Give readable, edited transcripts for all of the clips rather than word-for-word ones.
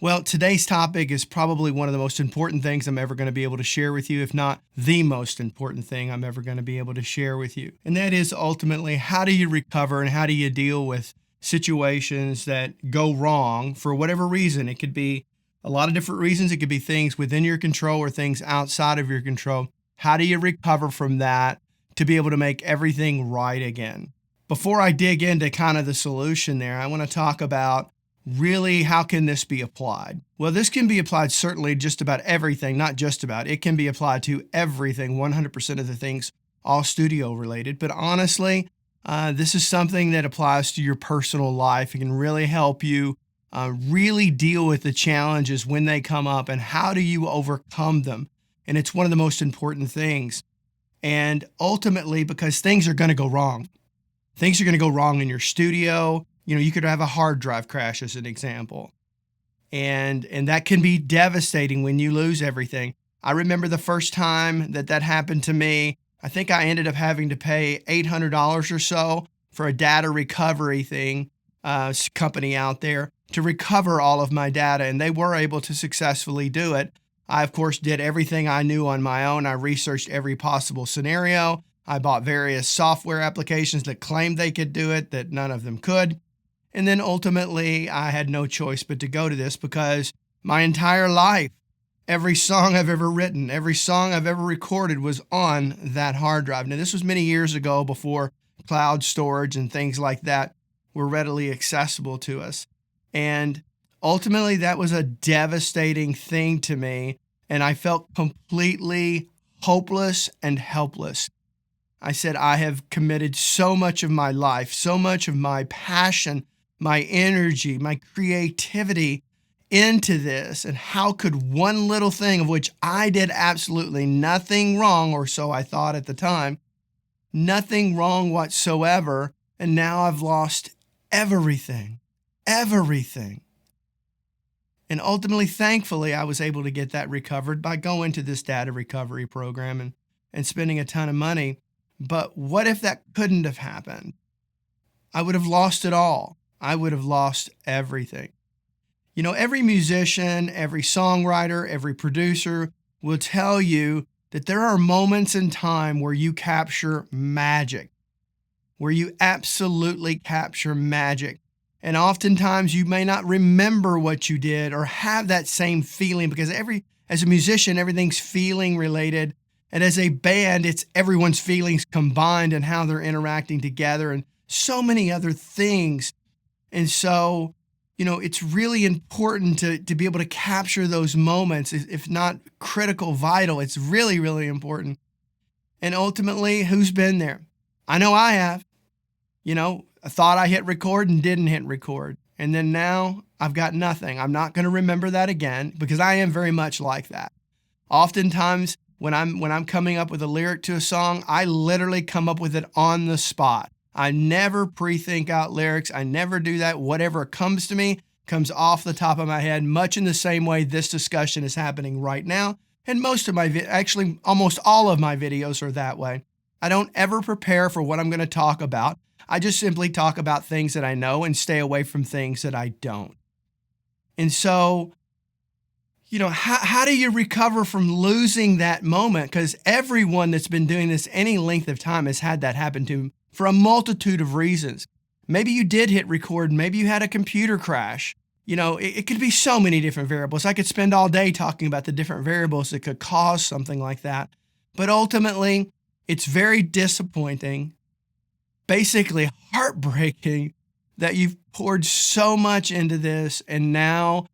Well, today's topic is probably one of the most important things I'm ever going to be able to share with you, if not the most important thing I'm ever going to be able to share with you. And that is ultimately, how do you recover and how do you deal with situations that go wrong for whatever reason? It could be a lot of different reasons. It could be things within your control or things outside of your control. How do you recover from that to be able to make everything right again? Before I dig into kind of the solution there, I want to talk about really, how can this be applied? Well, this can be applied certainly just about everything, not just about. It can be applied to everything, 100% of the things, all studio related. But honestly, this is something that applies to your personal life. It can really help you really deal with the challenges when they come up and how do you overcome them. And it's one of the most important things. And ultimately, because things are going to go wrong. Things are going to go wrong in your studio. You could have a hard drive crash as an example. And that can be devastating when you lose everything. I remember the first time that happened to me. I think I ended up having to pay $800 or so for a data recovery company out there to recover all of my data. And they were able to successfully do it. I, of course, did everything I knew on my own. I researched every possible scenario. I bought various software applications that claimed they could do it, that none of them could. And then ultimately, I had no choice but to go to this because my entire life, every song I've ever written, every song I've ever recorded was on that hard drive. Now, this was many years ago before cloud storage and things like that were readily accessible to us. And ultimately, that was a devastating thing to me, and I felt completely hopeless and helpless. I said, I have committed so much of my life, so much of my passion, my energy, my creativity into this. And how could one little thing, of which I did absolutely nothing wrong, or so I thought at the time, nothing wrong whatsoever, and now I've lost everything. And ultimately, thankfully, I was able to get that recovered by going to this data recovery program and spending a ton of money. But what if that couldn't have happened? I would have lost it all. I would have lost everything. Every musician, every songwriter, every producer will tell you that there are moments in time where you capture magic, where you absolutely capture magic. And oftentimes you may not remember what you did or have that same feeling, because as a musician, everything's feeling related. And as a band, it's everyone's feelings combined and how they're interacting together and so many other things. And so, it's really important to be able to capture those moments, if not critical, vital. It's really, really important. And ultimately, who's been there? I know I have. I thought I hit record and didn't hit record. And then now I've got nothing. I'm not going to remember that again, because I am very much like that. Oftentimes, when I'm coming up with a lyric to a song, I literally come up with it on the spot. I never pre-think out lyrics. I never do that. Whatever comes to me comes off the top of my head, much in the same way this discussion is happening right now. And almost all of my videos are that way. I don't ever prepare for what I'm going to talk about. I just simply talk about things that I know and stay away from things that I don't. And so, how do you recover from losing that moment? Because everyone that's been doing this any length of time has had that happen to them for a multitude of reasons. Maybe you did hit record. Maybe you had a computer crash. It could be so many different variables. I could spend all day talking about the different variables that could cause something like that. But ultimately, it's very disappointing, basically heartbreaking, that you've poured so much into this and now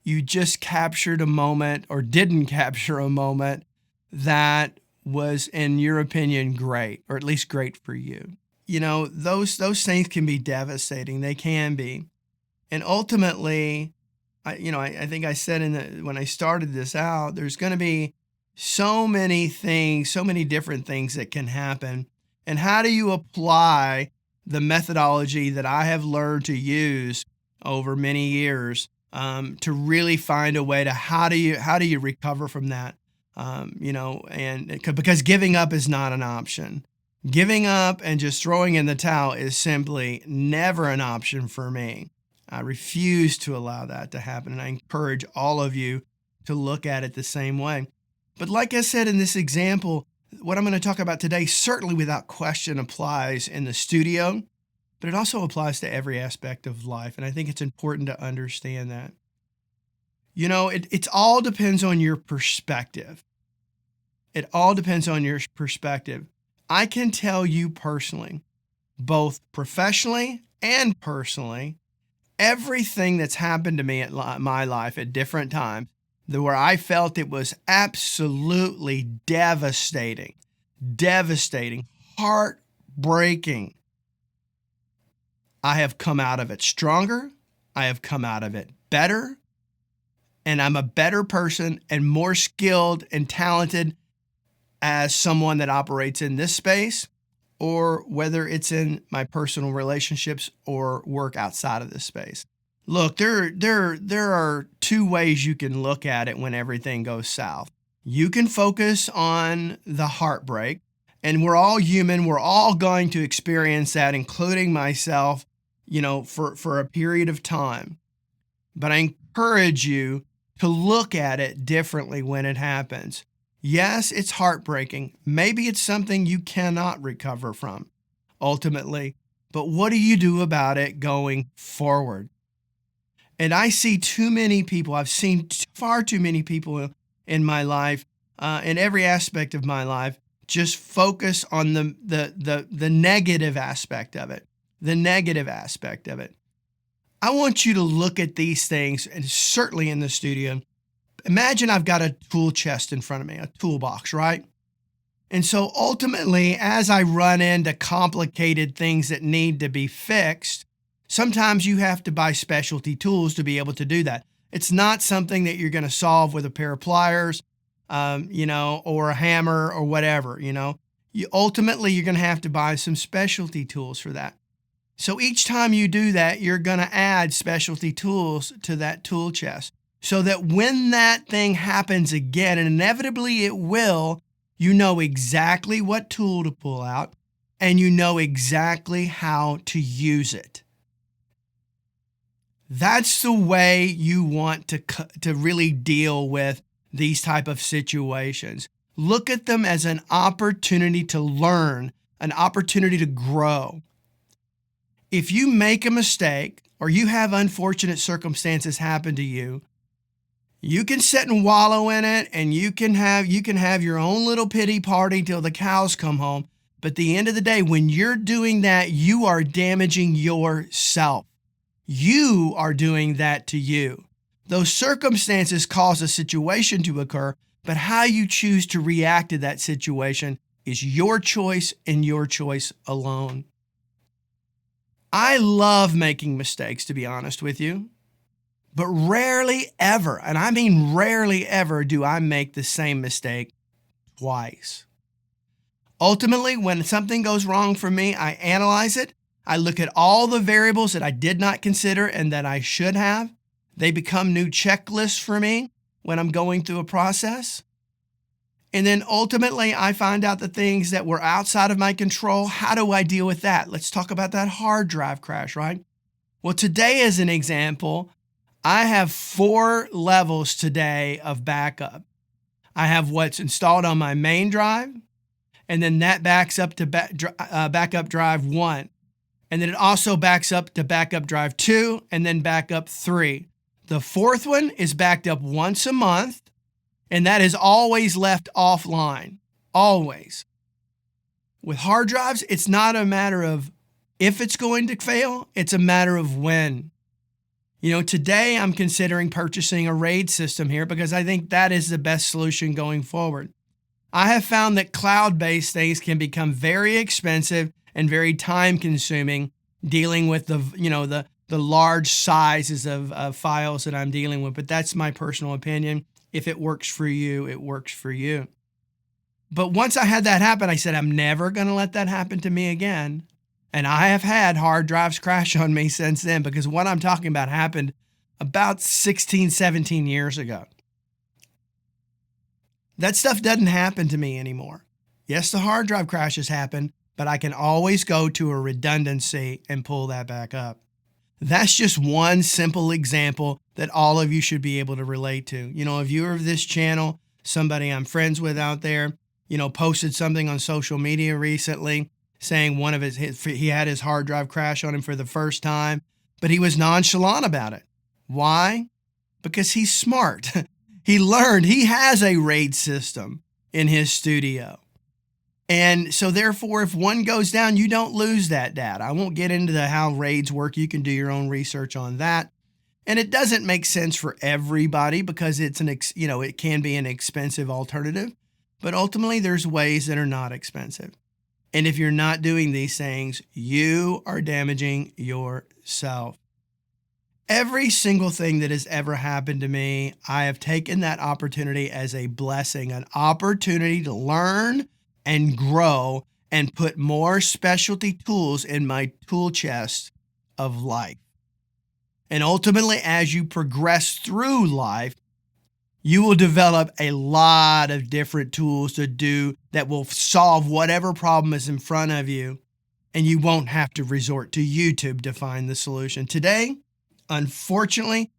you just captured a moment, or didn't capture a moment, that was, in your opinion, great, or at least great for you. Those things can be devastating. They can be. And ultimately, I think I said when I started this out, there's going to be so many things, so many different things that can happen. And how do you apply the methodology that I have learned to use over many years to really find a way to how do you recover from that? Because giving up is not an option. Giving up and just throwing in the towel is simply never an option for me. I refuse to allow that to happen, and I encourage all of you to look at it the same way. But like I said in this example, what I'm going to talk about today certainly without question applies in the studio, but it also applies to every aspect of life. And I think it's important to understand that. It all depends on your perspective. It all depends on your perspective. I can tell you personally, both professionally and personally, everything that's happened to me in my life at different times, where I felt it was absolutely devastating, heartbreaking, I have come out of it stronger. I have come out of it better. And I'm a better person and more skilled and talented as someone that operates in this space, or whether it's in my personal relationships or work outside of this space. Look, there are two ways you can look at it when everything goes south. You can focus on the heartbreak, and we're all human. We're all going to experience that, including myself, for a period of time. But I encourage you to look at it differently when it happens. Yes, it's heartbreaking. Maybe it's something you cannot recover from ultimately, but what do you do about it going forward? And I see too many people, I've seen far too many people in my life, in every aspect of my life, just focus on the negative aspect of it. The negative aspect of it. I want you to look at these things, and certainly in the studio. Imagine I've got a tool chest in front of me, a toolbox, right? And so ultimately, as I run into complicated things that need to be fixed, sometimes you have to buy specialty tools to be able to do that. It's not something that you're going to solve with a pair of pliers, or a hammer or whatever, Ultimately, you're going to have to buy some specialty tools for that. So each time you do that, you're going to add specialty tools to that tool chest so that when that thing happens again, and inevitably it will, you know exactly what tool to pull out and you know exactly how to use it. That's the way you want to really deal with these type of situations. Look at them as an opportunity to learn, an opportunity to grow. If you make a mistake or you have unfortunate circumstances happen to you, you can sit and wallow in it, and you can have your own little pity party till the cows come home. But at the end of the day, when you're doing that, you are damaging yourself. You are doing that to you. Those circumstances cause a situation to occur, but how you choose to react to that situation is your choice and your choice alone. I love making mistakes, to be honest with you, but rarely ever, and I mean rarely ever, do I make the same mistake twice. Ultimately, when something goes wrong for me, I analyze it. I look at all the variables that I did not consider and that I should have. They become new checklists for me when I'm going through a process. And then ultimately, I find out the things that were outside of my control. How do I deal with that? Let's talk about that hard drive crash, right? Well, today, as an example, I have 4 levels today of backup. I have what's installed on my main drive, and then that backs up to backup drive 1. And then it also backs up to backup drive 2, and then backup 3. The 4th one is backed up once a month, and that is always left offline, always. With hard drives, it's not a matter of if it's going to fail, it's a matter of when. Today I'm considering purchasing a RAID system here because I think that is the best solution going forward. I have found that cloud-based things can become very expensive and very time-consuming dealing with the large sizes of files that I'm dealing with, but that's my personal opinion. If it works for you, it works for you. But once I had that happen, I said, I'm never going to let that happen to me again. And I have had hard drives crash on me since then because what I'm talking about happened about 16, 17 years ago. That stuff doesn't happen to me anymore. Yes, the hard drive crashes happen, but I can always go to a redundancy and pull that back up. That's just one simple example that all of you should be able to relate to. A viewer of this channel, somebody I'm friends with out there, posted something on social media recently saying one of he had his hard drive crash on him for the first time, but he was nonchalant about it. Why? Because he's smart. He learned he has a RAID system in his studio. And so therefore, if one goes down, you don't lose that data. I won't get into how RAIDs work. You can do your own research on that. And it doesn't make sense for everybody because it's it can be an expensive alternative, but ultimately there's ways that are not expensive. And if you're not doing these things, you are damaging yourself. Every single thing that has ever happened to me, I have taken that opportunity as a blessing, an opportunity to learn and grow and put more specialty tools in my tool chest of life. And ultimately, as you progress through life, you will develop a lot of different tools to do that will solve whatever problem is in front of you, and you won't have to resort to YouTube to find the solution. Today, unfortunately,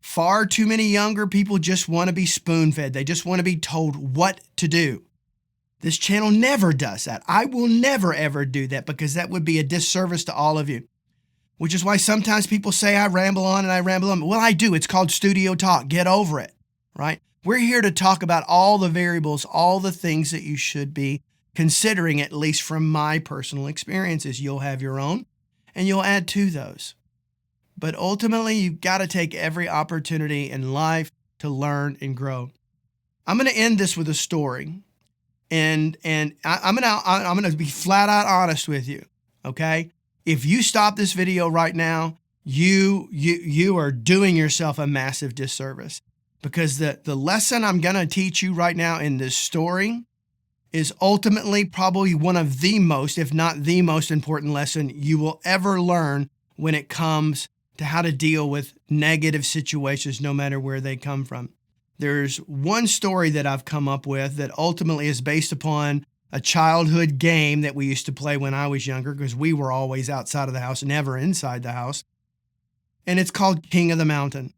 far too many younger people just want to be spoon-fed. They just want to be told what to do. This channel never does that. I will never, ever do that because that would be a disservice to all of you, which is why sometimes people say I ramble on and I ramble on. Well, I do. It's called Studio Talk. Get over it, right? We're here to talk about all the variables, all the things that you should be considering, at least from my personal experiences. You'll have your own and you'll add to those. But ultimately, you've got to take every opportunity in life to learn and grow. I'm going to end this with a story. And I'm gonna be flat out honest with you, okay? If you stop this video right now, you are doing yourself a massive disservice because the lesson I'm gonna teach you right now in this story is ultimately probably one of the most, if not the most important lesson you will ever learn when it comes to how to deal with negative situations, no matter where they come from. There's one story that I've come up with that ultimately is based upon a childhood game that we used to play when I was younger because we were always outside of the house, never inside the house. And it's called King of the Mountain.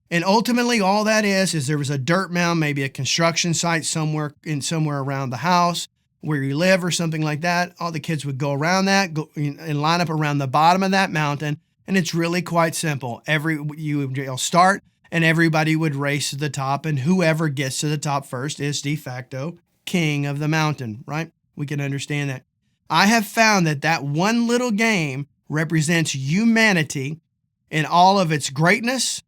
And ultimately all that is there was a dirt mound, maybe a construction site somewhere around the house where you live or something like that. All the kids would go around that and line up around the bottom of that mountain. And it's really quite simple. You'll start and everybody would race to the top, and whoever gets to the top first is de facto king of the mountain, right? We can understand that. I have found that one little game represents humanity in all of its greatness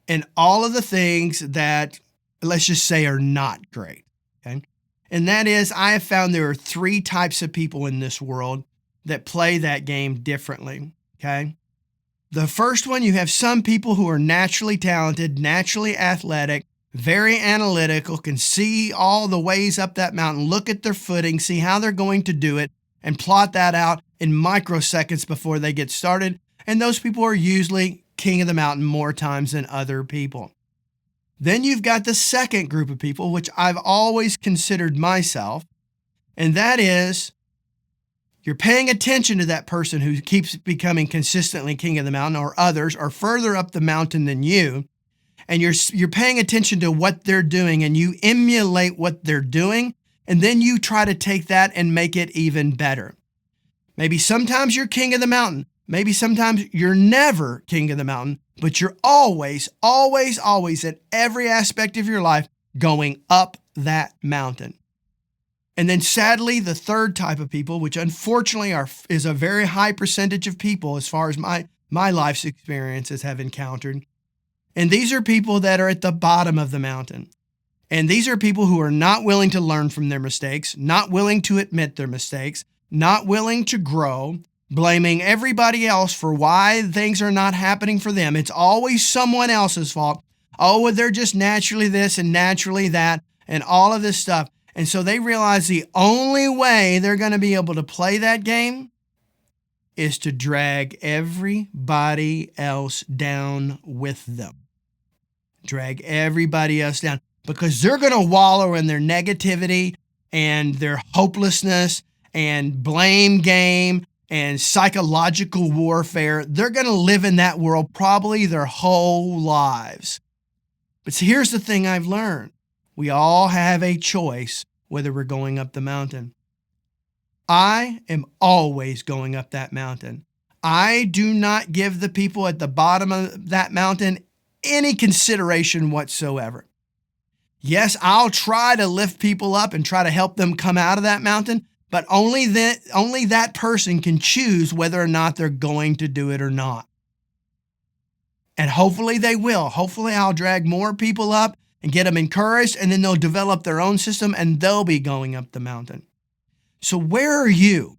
and all of the things that, let's just say, are not great, okay? And that is, I have found there are three types of people in this world that play that game differently, okay? The first one, you have some people who are naturally talented, naturally athletic, very analytical, can see all the ways up that mountain, look at their footing, see how they're going to do it, and plot that out in microseconds before they get started. And those people are usually king of the mountain more times than other people. Then you've got the second group of people, which I've always considered myself, and that is you're paying attention to that person who keeps becoming consistently king of the mountain, or others are further up the mountain than you, and you're paying attention to what they're doing and you emulate what they're doing, and then you try to take that and make it even better. Maybe sometimes you're king of the mountain. Maybe sometimes you're never king of the mountain, but you're always, always, always in every aspect of your life going up that mountain. And then sadly, the third type of people, which unfortunately is a very high percentage of people as far as my life's experiences have encountered. And these are people that are at the bottom of the mountain. And these are people who are not willing to learn from their mistakes, not willing to admit their mistakes, not willing to grow, blaming everybody else for why things are not happening for them. It's always someone else's fault. Oh, well, they're just naturally this and naturally that and all of this stuff. And so they realize the only way they're going to be able to play that game is to drag everybody else down with them. Drag everybody else down because they're going to wallow in their negativity and their hopelessness and blame game and psychological warfare. They're going to live in that world probably their whole lives. But see, here's the thing I've learned. We all have a choice whether we're going up the mountain. I am always going up that mountain. I do not give the people at the bottom of that mountain any consideration whatsoever. Yes, I'll try to lift people up and try to help them come out of that mountain, but only that person can choose whether or not they're going to do it or not. And hopefully they will. Hopefully I'll drag more people up and get them encouraged, and then they'll develop their own system and they'll be going up the mountain. So where are you?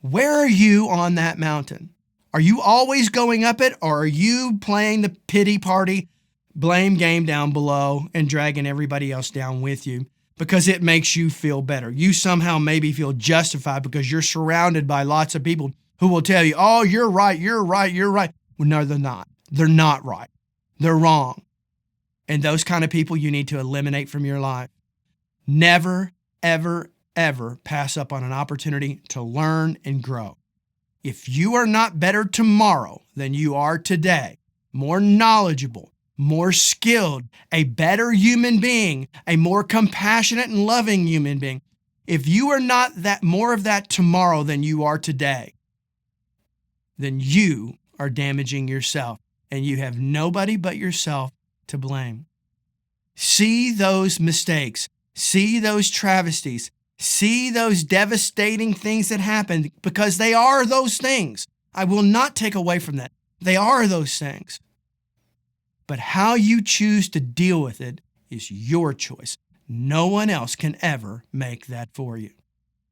Where are you on that mountain? Are you always going up it, or are you playing the pity party, blame game down below and dragging everybody else down with you because it makes you feel better? You somehow maybe feel justified because you're surrounded by lots of people who will tell you, oh, you're right, you're right, you're right. Well, no, they're not. They're not right. They're wrong. And those kind of people you need to eliminate from your life. Never, ever, ever pass up on an opportunity to learn and grow. If you are not better tomorrow than you are today, more knowledgeable, more skilled, a better human being, a more compassionate and loving human being, if you are not that more of that tomorrow than you are today, then you are damaging yourself, and you have nobody but yourself to blame. See those mistakes, see those travesties, see those devastating things that happen, because they are those things. I will not take away from that. They are those things. But how you choose to deal with it is your choice. No one else can ever make that for you.